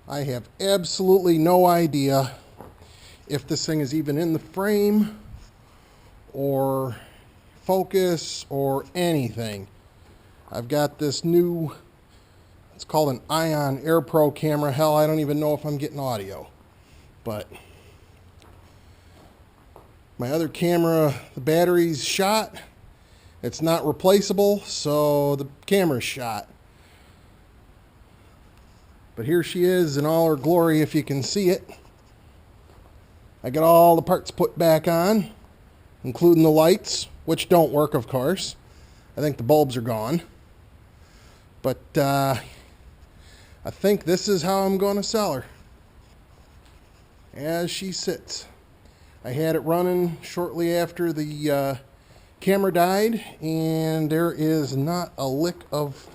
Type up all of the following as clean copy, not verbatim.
I have absolutely no idea if this thing is even in the frame or focus or anything. I've got this new, it's called an Ion Air Pro camera. Hell, I don't even know if I'm getting audio. But my other camera, the battery's shot. It's not replaceable, so the camera's shot. But here she is in all her glory, if you can see it. I got all the parts put back on, including the lights, which don't work, of course. I think the bulbs are gone. But I think this is how I'm going to sell her. As she sits. I had it running shortly after the camera died, and there is not a lick of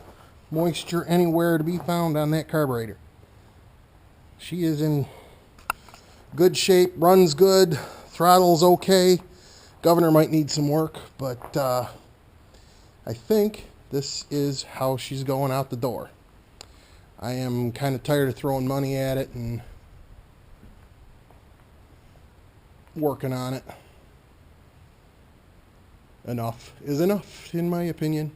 moisture anywhere to be found on that carburetor. She is in good shape, runs good, throttle's okay. Governor might need some work, but I think this is how she's going out the door. I am kind of tired of throwing money at it and working on it. Enough is enough, in my opinion.